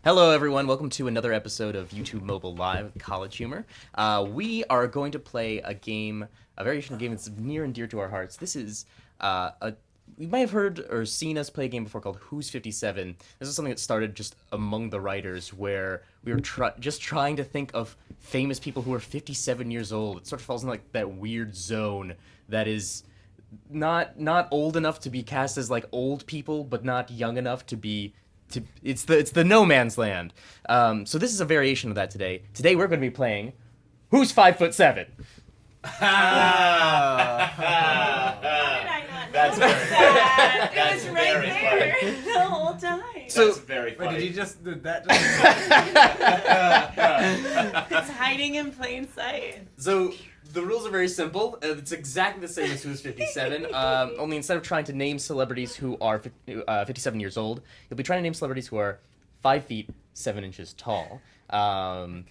Hello, everyone. Welcome to another episode of YouTube Mobile Live College Humor. We are going to play a game, a variation of a game that's near and dear to our hearts. This is you might have heard or seen us play a game before called Who's 57. This is something that started just among the writers, where we were just trying to think of famous people who are 57 years old. It sort of falls in like that weird zone that is not old enough to be cast as like old people, but not young enough to be. It's the no man's land. So this is a variation of that today. Today we're going to be playing Who's 5'7". That's very that. funny. It was right there the whole time. So, That's very funny. Wait, did you just did that? It's hiding in plain sight. So the rules are very simple. It's exactly the same as Who's 57. Only instead of trying to name celebrities who are 57 years old, you'll be trying to name celebrities who are 5 feet 7 inches tall. Point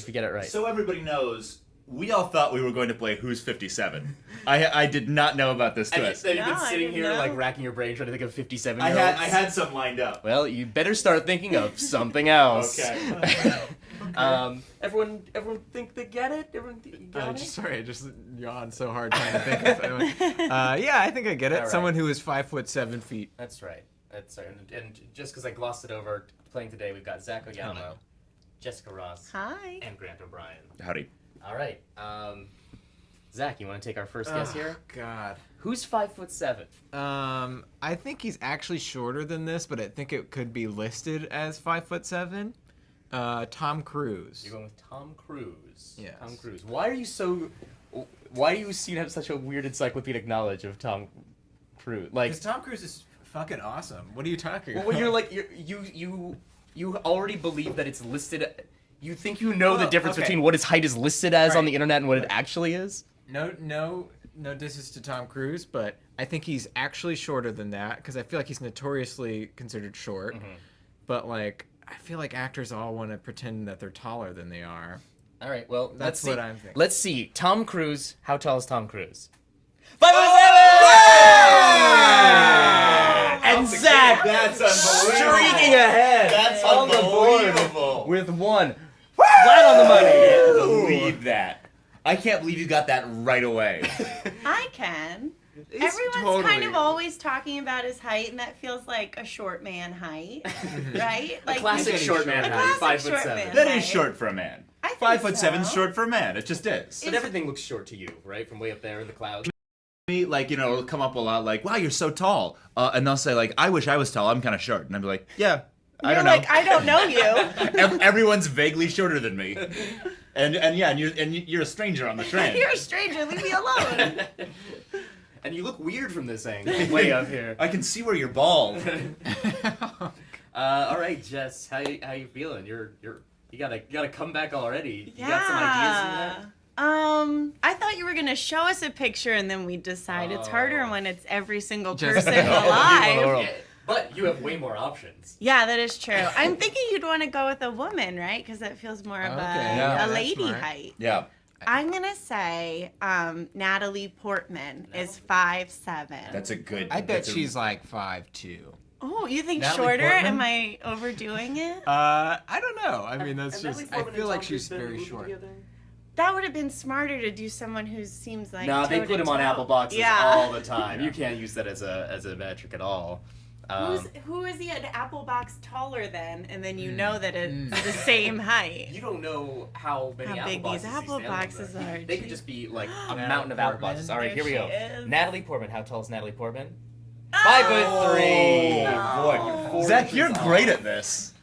if you get it right. So everybody knows, we all thought we were going to play Who's 57. I did not know about this twist. Have you been No, I sitting didn't here know. like racking your brain trying to think of 57 I year olds? had some lined up. Well, you better start thinking of something else. Okay. Everyone think they get it? Everyone got it? Sorry, I just yawned so hard trying to think of something. Yeah, I think I get it. All right. Someone who is 5 foot 7 feet. That's right. That's right. And just because I glossed it over, playing today, we've got Zach Oyamo, Jessica Ross, Hi. and Grant O'Brien. Howdy. All right. Zach, you want to take our first guess here? God. Who's 5'7"? I think he's actually shorter than this, but I think it could be listed as 5 foot 7. Tom Cruise. You're going with Tom Cruise. Yes. Tom Cruise. Why do you seem to have such a weird encyclopedic knowledge of Tom Cruise? Like, Because Tom Cruise is fucking awesome. What are you talking about? well, you're like you already believe that it's listed. You think you know the Well, difference okay. between what his height is listed as on Right. the internet and what it actually is? No disses to Tom Cruise, but I think he's actually shorter than that because I feel like he's notoriously considered short. Mm-hmm. But like, I feel like actors all want to pretend that they're taller than they are. All right. Well, That's let's what see. I'm thinking. Let's see. Tom Cruise. How tall is Tom Cruise? 5'7". And Zach That's unbelievable. streaking ahead. That's on the board unbelievable. with one flat on the money. I can't believe that. I can't believe you got that right away. I can. It's Everyone's kind of always talking about his height, and that feels like a short man height, right? A classic getting short short. man A height, classic 5'7". short man. That Right. is short for a man. I think 5'7" is so. short for a man. It just is. But everything looks short to you, right? From way up there in the clouds. Me, like, you know, it'll come up a lot like, wow, you're so tall. And they'll say, like, I wish I was tall. I'm kind of short. And I'd be like, yeah, I You're don't know. like, I don't know you. Everyone's vaguely shorter than me. And you're a stranger on the train. You're a stranger. Leave me alone. And you look weird from this angle, way up here. I can see where you're bald. All right, Jess, how you feeling? You gotta come back already. You got some ideas in that? I thought you were gonna show us a picture and then we decide. It's harder Oh. when it's every single Just- person Oh, alive. Yeah, but you have way more options. Yeah, that is true. I'm thinking you'd want to go with a woman, right? Because that feels more of Okay, yeah, a that's lady smart. height. Yeah. I'm gonna say Natalie Portman is 5'7". That's a good. I bet that's a- she's like 5'2". Oh, you think Natalie shorter? Portman? Am I overdoing it? I don't know. I mean, that's just. I feel like she's very short. That would have been smarter to do someone who seems like. Nah, they put him on toe-to-toe. apple boxes Yeah. all the time. You can't use that as a metric at all. Who is he an apple box taller than? And then you know that it's the same height. You don't know how many How apple big boxes these he's apple standing boxes under. are, They could gee. just be like a Natalie mountain of apple Portman. boxes. All right, There here we go. she is. Natalie Portman. How tall is Natalie Portman? Oh! 5'3". No. Boy, Zach, you're great at this.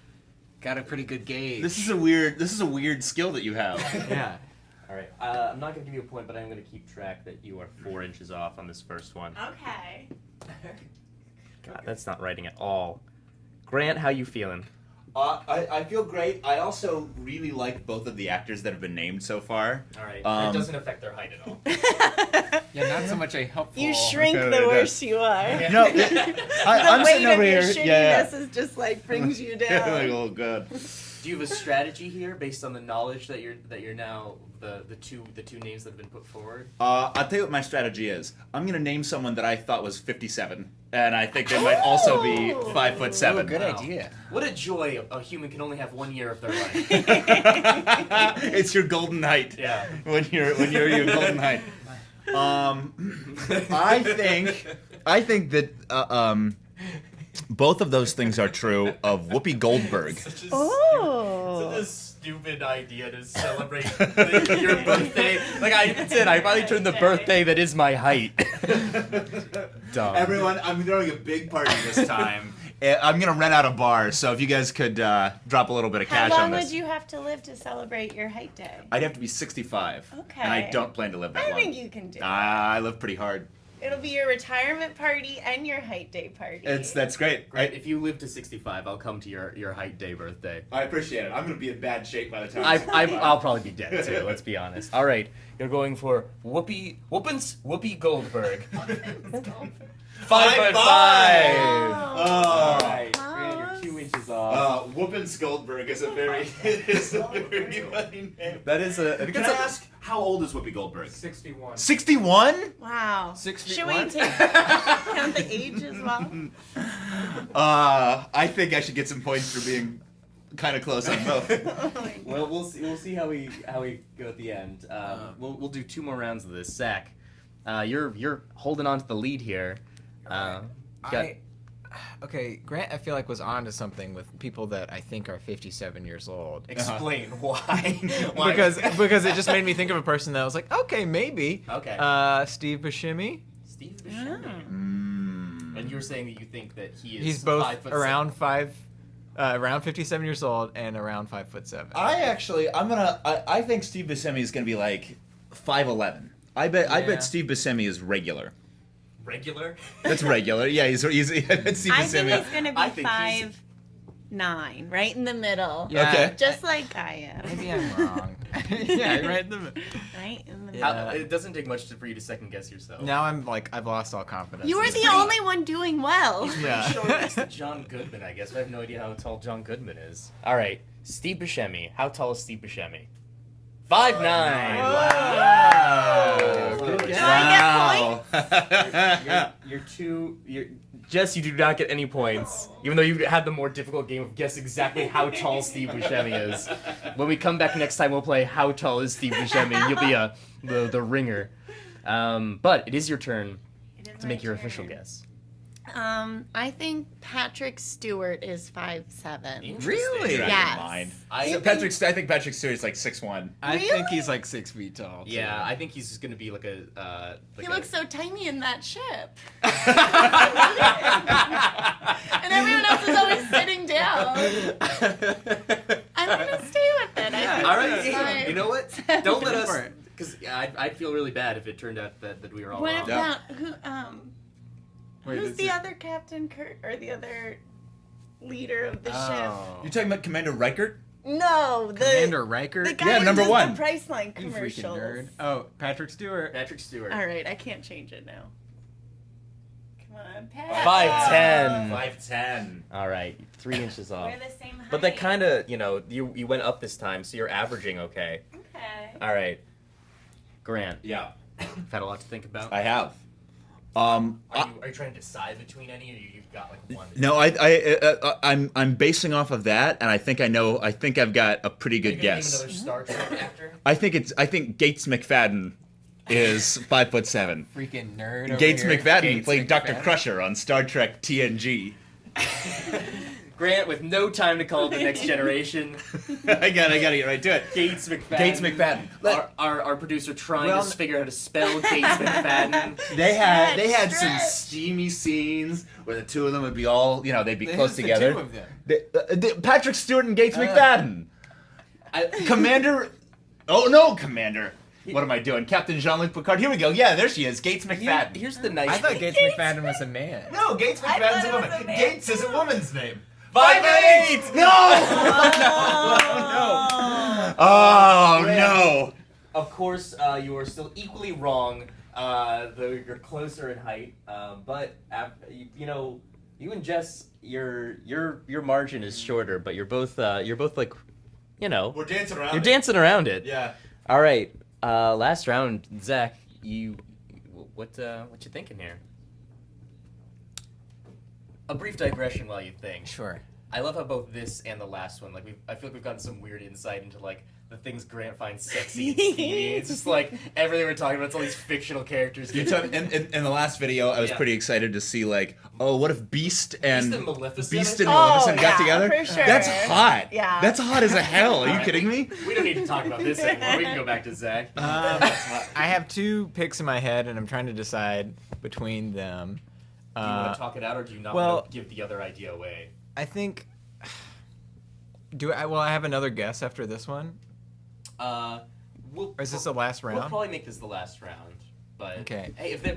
Got a pretty good gauge. This is a weird skill that you have. Yeah. All right. I'm not gonna give you a point, but I'm gonna keep track that you are 4 inches off on this first one. Okay. God, that's not writing at all. Grant, how you feeling? I feel great. I also really like both of the actors that have been named so far. All right. Um, It doesn't affect their height at all. Yeah, not so much a helpful. You shrink Okay, the it worse does. you are. No, The I'm weight sitting of over your here. shittiness Yeah. is just like brings you Like, down. oh, good. Do you have a strategy here based on the knowledge that you're now the two names that have been put forward? I'll tell you what my strategy is. I'm gonna name someone that I thought was 57. and I think they might also be 5'7". Oh, good Wow. idea. What a joy! A human can only have 1 year of their life. It's your golden height. Yeah. When you're your golden height. I think that both of those things are true of Whoopi Goldberg. Oh. Such a stupid idea to celebrate your birthday. Like that's it. I finally turned the birthday that is my height. Dumb. Everyone, I'm throwing a big party this time. I'm gonna rent out a bar, so if you guys could drop a little bit of How cash long on this. would you have to live to celebrate your height day? I'd have to be 65. Okay. And I don't plan to live that I long. think you can do it. I live pretty hard. It'll be your retirement party and your height day party. That's great. Great. If you live to 65, I'll come to your height day birthday. I appreciate it. I'm gonna be in bad shape by the time. I'll probably be dead too. Let's be honest. All right, you're going for Whoopi Goldberg. 5'5". Oh. All right, Grant, you're 2 inches off. Whoopi Goldberg is a very funny name. That is a. Can I ask, how old is Whoopi Goldberg? 61. 61? Wow. 6 feet Should we one? count the age as well? I think I should get some points for being kind of close on both. Well, we'll see. We'll see how we go at the end. We'll do 2 more rounds of this. Zach, you're holding on to the lead here. Okay, Grant, I feel like was on to something with people that I think are 57 years old. Explain why. Because it just made me think of a person that was like, okay, maybe. Okay. Steve Buscemi. Steve Buscemi. And you were saying that you think that He's both 5'7". around 57 years old and around 5'7". I think Steve Buscemi is gonna be like 5'11". I bet Steve Buscemi is regular. Regular. That's regular. Yeah, he's I bet Steve I think Buscemi. he's going to I be think he's- 5'9", right in the middle. Yeah. Okay. Just like I am. Maybe I'm wrong. Yeah, right in the middle. Right in the Yeah. middle. It doesn't take much for you to second guess yourself. Now I'm like, I've lost all confidence. You were the only one doing well. Yeah. Pretty sure it's John Goodman, I guess. I have no idea how tall John Goodman is. All right, Steve Buscemi. How tall is Steve Buscemi? 5'9". Wow. Good Do guess. I get points? You're Jess, you do not get any points, even though you had the more difficult game of guess exactly how tall Steve Buscemi is. When we come back next time, we'll play How Tall is Steve Buscemi, and you'll be the ringer. But it is your turn It is to my make your turn. official guess. I think Patrick Stewart is 5'7". Really? You're out of your Yes. mind. I So I think Patrick Stewart's like 6'1". I Really? think he's like 6 feet tall. too. Yeah, I think he's just gonna be like a. He looks so tiny in that ship. And everyone else is always sitting down. I'm gonna stay with it. I All right, think it's fine. you know what? Don't let Go us. for it. Because I'd feel really bad if it turned out that we were all What wrong. about who? Wait, Who's is the it- other Captain Kurt or the other leader of the ship? Oh. You're talking about Commander Reichert? No, the Commander Riker? the guy Yeah, who number does one. the Priceline You freaking commercials. nerd. Oh, Patrick Stewart. Patrick Stewart. All right, I can't change it now. Come on, Pat. 5'10". 5'10". All right, 3 inches off. We're the same height. But that kind of, you went up this time, so you're averaging okay. Okay. All right, Grant. Yeah, You've had a lot to think about. I have. Are you trying to decide between any, or you've got like one? No, I'm basing off of that, and I think I know. I think I've got a pretty good guess. Name another Star Trek actor. I think Gates McFadden is 5'7". Freaking nerd. over Gates here. McFadden Gates played Dr. McFadden. Crusher on Star Trek TNG. Grant, with no time to call it the next generation. I gotta get right to it. Gates McFadden. Gates McFadden. Our producer trying Well, to figure out how to spell Gates McFadden. They had some Stretch. steamy scenes where the two of them would be all, they'd be close Who's the together. two of them? Patrick Stewart and Gates McFadden. Commander. Oh no, Commander. What am I doing? Captain Jean-Luc Picard. Here we go. Yeah, there she is. Gates McFadden. Here's the nice I thought thing. Gates McFadden was a man. No, Gates I McFadden's thought a it was woman. a man, Gates is a too. woman's name. 5'8". No! Oh no! Of course, you are still equally wrong. Though you're closer in height, but you and Jess, your margin is shorter, but you're both like, We're dancing around. you're dancing around it. Yeah. All right, last round, Zach. What you thinking here? A brief digression while you think. Sure. I love how both this and the last one, like I feel like we've gotten some weird insight into like the things Grant finds sexy and steamy. It's just like everything we're talking about. It's all these fictional characters. In the last video, I was pretty excited to see like, oh, what if Beast and Maleficent got together? For sure. That's hot. Yeah. That's hot as a hell. Are you kidding me? We don't need to talk about this anymore. We can go back to Zach. I have 2 picks in my head, and I'm trying to decide between them. Do you want to talk it out, or do you not well, want to give the other idea away? I think. I have another guess after this one. Or is this the last round? We'll probably make this the last round. But okay. Hey, if you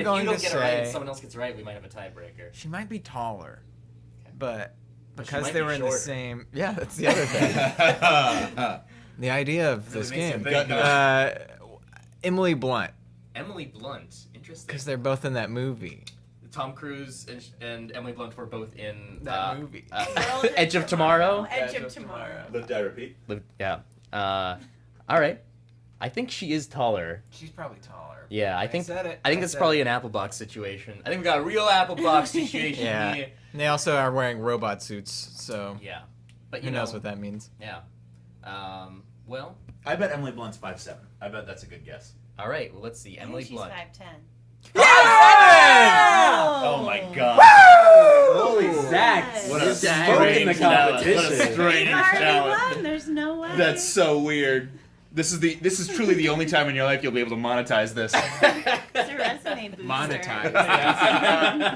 don't get it right and someone else gets it right, we might have a tiebreaker. She might be taller, Okay. but But she because might they be were in shorter. the same. Yeah, that's the other thing. The idea of Really this makes game. you think, Emily Blunt, Emily Blunt, interesting. because they're both in that movie. Tom Cruise and Emily Blunt were both in That movie. Edge of Tomorrow. Edge of Tomorrow. Live, die, repeat. Yeah. All right. I think she is taller. She's probably taller. Yeah, I think said it. I think I that's said probably it. an apple box situation. I think we got a real apple box situation Yeah. here. And they also are wearing robot suits, so Yeah. But who knows what that means. Yeah. Well, I bet Emily Blunt's 5'7". I bet that's a good guess. all right. Well, let's see. Emily She's Blunt. 5'10". Oh my god. Holy Zach! What a Smoking the strange talent. What a competition. strange We've already talent. won. There's no way. That's so weird. This is truly the only time in your life you'll be able to monetize this. It's a resume booster. Monetize.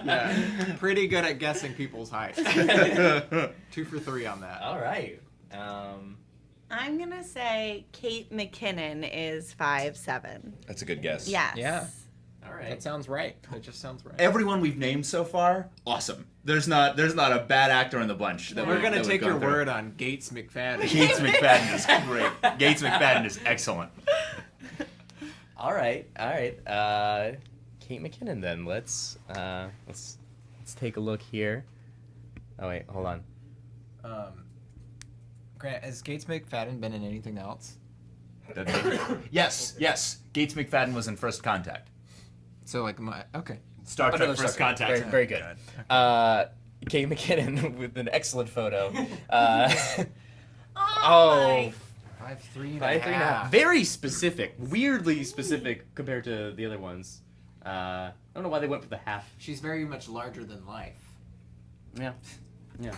Yeah. Pretty good at guessing people's height. 2 for 3 on that. All right. I'm gonna say Kate McKinnon is 5'7". That's a good guess. Yes. Yeah. All right. That sounds right. That just sounds right. Everyone we've named so far, awesome. There's not a bad actor in the bunch. That We're we've- gonna that we've take gone your through. word on Gates McFadden. Gates McFadden is great. Gates McFadden is excellent. All right. Kate McKinnon. Then let's take a look here. Oh wait, hold on. Grant, has Gates McFadden been in anything else? Yes. Gates McFadden was in First Contact. So like okay. Star Trek Another First Star Trek. Contact. Very good. Kate McKinnon with an excellent photo. Oh. 5'3" 5'3". Very specific. Weirdly specific compared to the other ones. I don't know why they went for the half. She's very much larger than life. Yeah. Yeah.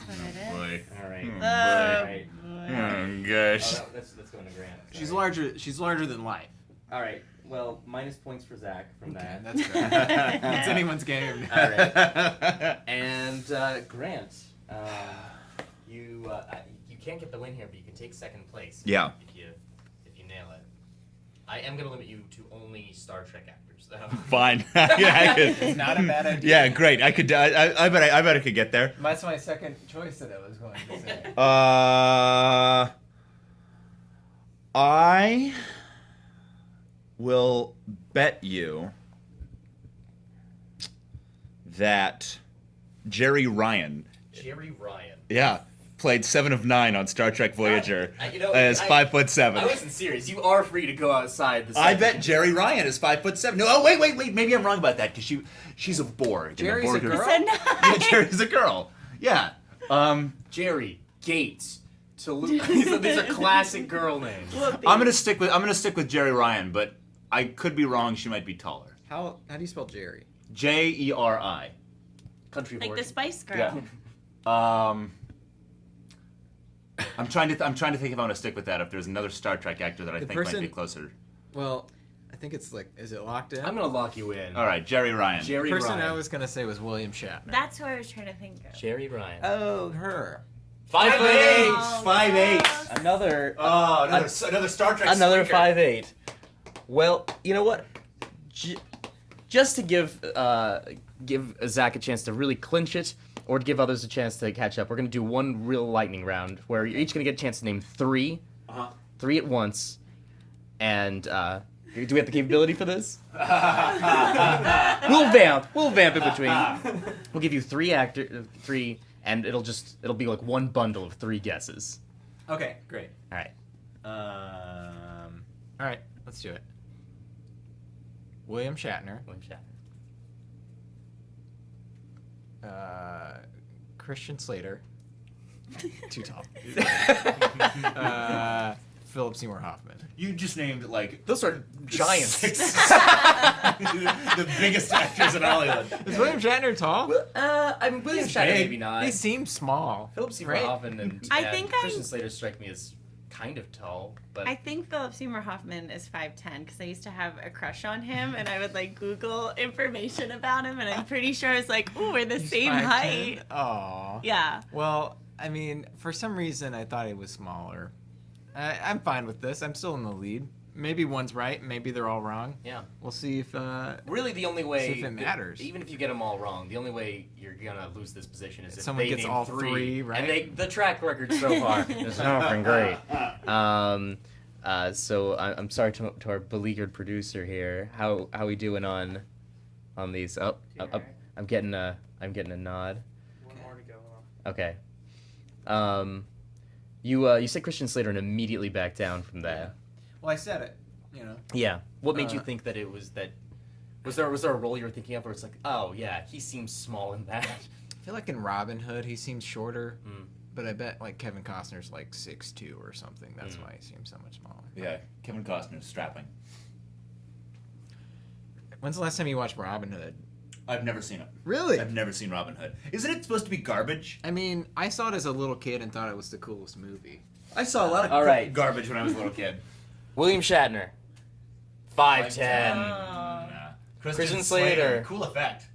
Boy. All right. Hmm. All right. Oh gosh. Let's go into Grant. She's larger. She's larger than life. All right. Well, minus points for Zach from Okay, that. that's good. It's anyone's game. All right. And Grant, you can't get the win here, but you can take second place. Yeah. If you nail it. I am gonna limit you to only Star Trek actors, though. Fine. Yeah, I could. It's not a bad idea. Yeah, great. I could. I bet I could get there. That's my second choice that I was going to say. I will bet you that Jeri Ryan, Jeri Ryan. yeah, played 7 of 9 on Star Trek Voyager You know, as I 5'7". I wasn't serious. You are free to go outside. I bet Jeri Ryan is 5'7". No, oh, wait. Maybe I'm wrong about that because she's a Borg. and the Jeri's Borg a are- girl? Yeah, Jeri's a girl. Yeah. Jerry Gates. These are classic girl names. I'm gonna stick with Jeri Ryan, but I could be wrong. She might be taller. How do you spell Jeri? Jeri. Country of Like the origin. Spice Girl. Yeah. I'm trying to think if I want to stick with that. If there's another Star Trek actor that I The think might person- be closer. Well, I think it's like, is it locked in? I'm gonna lock you in. All right, Jeri Ryan. Jeri The person Ryan. I was gonna say was William Shatner. That's who I was trying to think of. Jeri Ryan. Oh, her. 5'8". Oh, 5'8". yes. Another. Oh, another Star Trek. Another sneaker. 5'8". Well, you know what? Just to give Zach a chance to really clinch it, or to give others a chance to catch up, we're gonna do one real lightning round where you're each gonna get a chance to name 3, 3 at once, and do we have the capability for this? We'll vamp in between. We'll give you 3, and it'll be like one bundle of 3 guesses. Okay, great. All right. All right, let's do it. William Shatner. William Shatner. Christian Slater. Too tall. Philip Seymour Hoffman. You just named like Those are giants. the biggest actors in Hollywood. Is William Shatner tall? I'm William Shatner, big. maybe not. He seems small. Philip Seymour right? Hoffman and I think Christian I'm- Slater strike me as kind of tall, but I think Philip Seymour Hoffman is 5'10" because I used to have a crush on him, and I would like Google information about him, and I'm pretty sure I was like, "Ooh, we're the same height." Aw. Yeah. Well, I mean, for some reason, I thought he was smaller. I'm fine with this. I'm still in the lead. Maybe one's right. Maybe they're all wrong. yeah. We'll see if. Really, the only way See if it matters. even if you get them all wrong, the only way you're gonna lose this position is if Someone they gets name all three, three, right? And the track record so far has not been great. So I'm sorry to our beleaguered producer here. How we doing on these? Oh, I'm getting a nod. One more to go. Okay. You said Christian Slater and immediately backed down from that. Well, I said it. You know. Yeah. What made you Uh, think that it was that? Was there a role you were thinking of where it's like, oh yeah, he seems small in that? I feel like in Robin Hood he seems shorter, Mm. but I bet like Kevin Costner's like 6'2" or something. That's Mm. why he seems so much smaller. Yeah, Kevin Costner's strapping. When's the last time you watched Robin Hood? I've never seen it. Really? I've never seen Robin Hood. Isn't it supposed to be garbage? I mean, I saw it as a little kid and thought it was the coolest movie. I saw a lot of All right. garbage when I was a little kid. William Shatner, 5'10", Nah. Christian Slater. Cool effect.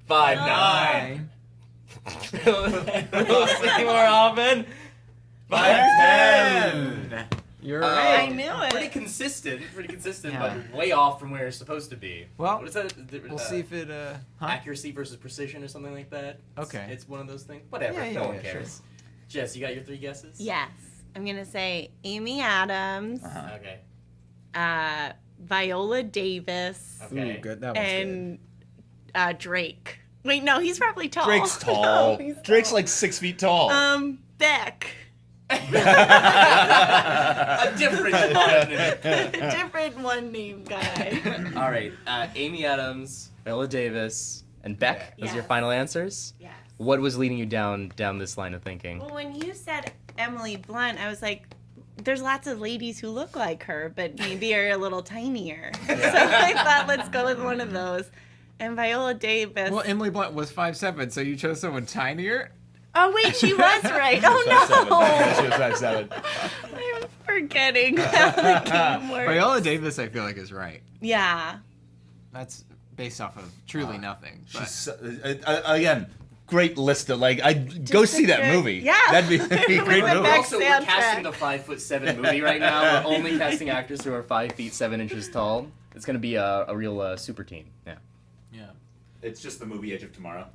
5'9". Seymour Hoffman, 5'10". You're I right. knew Pretty it. consistent, Yeah. but way off from where it's supposed to be. Well, what is that? We'll see if it. Accuracy versus precision or something like that. Okay. It's one of those things. Whatever. Yeah, no yeah, one yeah, cares. Jess, you got your 3 guesses? Yes, I'm gonna say Amy Adams, Uh-huh. Okay. Viola Davis, Okay. Ooh, good. That one's and Drake. Wait, no, he's probably tall. Drake's tall. No, he's Drake's tall. like 6 feet tall. Beck. A different one. Different one name guy. All right. Amy Adams, Viola Davis, and Beck. Those are your Yes. final answers. Yes. What was leading you down this line of thinking? Well, when you said Emily Blunt, I was like, there's lots of ladies who look like her, but maybe are a little tinier. So I thought, let's go with one of those. And Viola Davis. Well, Emily Blunt was 5'7", so you chose someone tinier? Oh, wait, she was right. Oh, no. She was 5'7". I'm forgetting how the game works. Viola Davis, I feel like, is right. Yeah. That's based off of truly nothing. But She's again, great list of like. I'd go see that good- also yeah. that'd be a With great the movie. back- Also, we're soundtrack. casting a 5'7" movie right now. We're only casting actors who are 5 feet 7 inches tall. It's gonna be a real super team. Yeah. yeah. It's just the movie Edge of Tomorrow.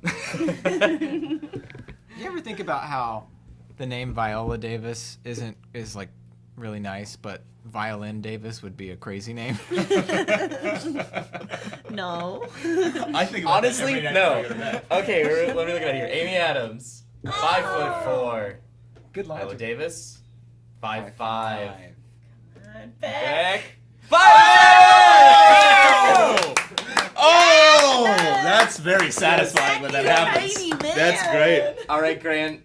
You ever think about how the name Viola Davis is like really nice, but Violin Davis would be a crazy name? No. I think about Honestly, that every night before I go to no. bed. Okay, let me look at it here. Amy Adams, 5'4". Good Viola logic. Davis, 5'5". Beck. Beck, 5'5". Oh, that's very satisfying when that He's a happens. tiny man. That's great. All right, Grant.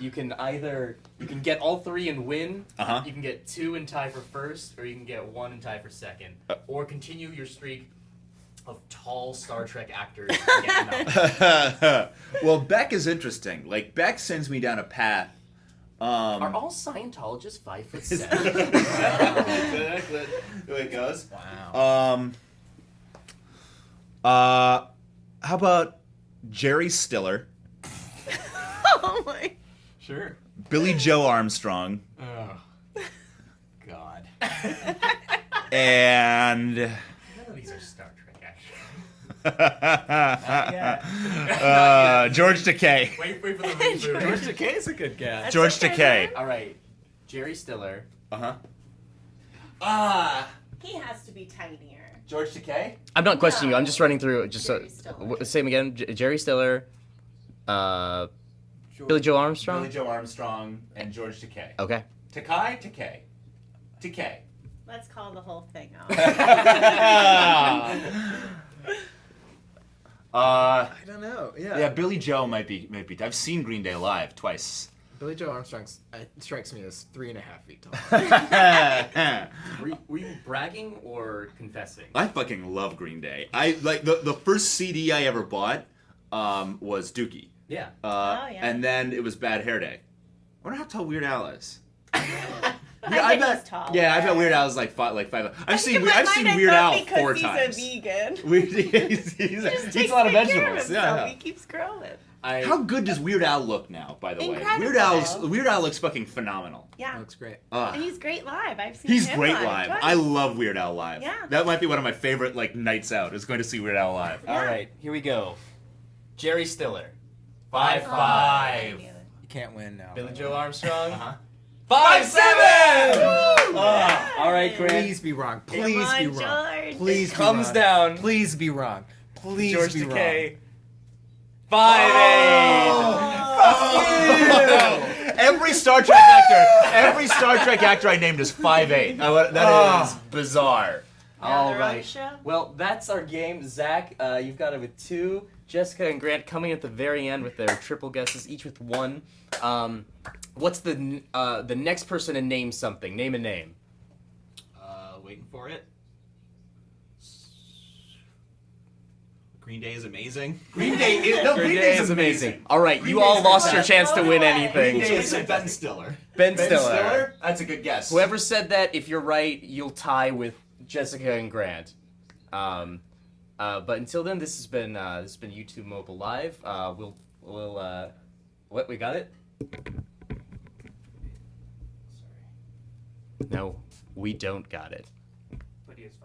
You can either get all 3 and win. Uh-huh. You can get 2 and tie for first, or you can get 1 and tie for second, or continue your streak of tall Star Trek actors. And get nothing. Well, Beck is interesting. Like Beck sends me down a path. Are all Scientologists 5'7"? Exactly the way it goes. Wow. How about Jerry Stiller, Oh my. Sure. Billy Joe Armstrong, Oh. God. and None of these are Star Trek, actually. George Takei. Wait for the reboot. George Takei's a good guess. That's George okay, Takei. All right, Jerry Stiller. Uh-huh. He has to be tinier. George Takei? I'm not questioning you. I'm just running through. Just Jerry Stiller. same again. Jerry Stiller, Billy Joe Armstrong. Billy Joe Armstrong and George Takei. Okay. Takei? Let's call the whole thing off. I don't know. Yeah, Billy Joe might be. I've seen Green Day live twice. Billy Joe Armstrong strikes me as 3.5 feet tall. Were you bragging or confessing? I fucking love Green Day. I like the first CD I ever bought was Dookie. Yeah. Yeah. And then it was Bad Hair Day. I wonder how tall Weird Al is. I bet he's tall. Yeah, I bet Weird Al is like 5. I've seen In my Weird mind, Al I thought 4 because times. he's a vegan. He's He just eats takes a lot of good care vegetables. himself. Yeah. He keeps growing. How good does Weird Al look now? By the way, Incredible. Weird Al looks fucking phenomenal. Yeah. Looks great. And he's great live. I've seen He's him great live. live. Twice. I love Weird Al live. Yeah. That might be one of my favorite like nights out. Is going to see Weird Al live. All right, here we go. Jerry Stiller. 5'5". I knew it. You can't win now. Billy Joe Armstrong. 5'7". All right, Grant. Please be wrong. Please Come on, be wrong. George. Please be Comes wrong. down. Please be wrong. Please George be Takei. wrong. 5'8". Every Star Trek actor I named is 5'8". That is bizarre. All Another road right. show? Well, that's our game. Zach, you've got it with 2. Jessica and Grant coming at the very end with their triple guesses, each with 1. What's the next person to name something? Name a name. Waiting for it. Green Day is amazing. Green Day is amazing. All right, you all lost your chance to win anything. Green Day is Ben Stiller. Ben Stiller. That's a good guess. Whoever said that, if you're right, you'll tie with Jessica and Grant. But until then, this has been YouTube Mobile Live. We'll what, we got it? No, we don't got it. But he is 5'7".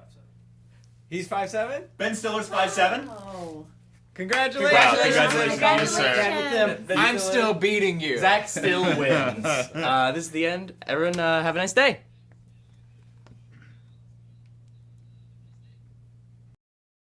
He's 5'7"? Ben Stiller's 5'7". Oh. Congratulations. Wow, congratulations, sir. I'm still beating you. Zach still wins. This is the end. Everyone, have a nice day.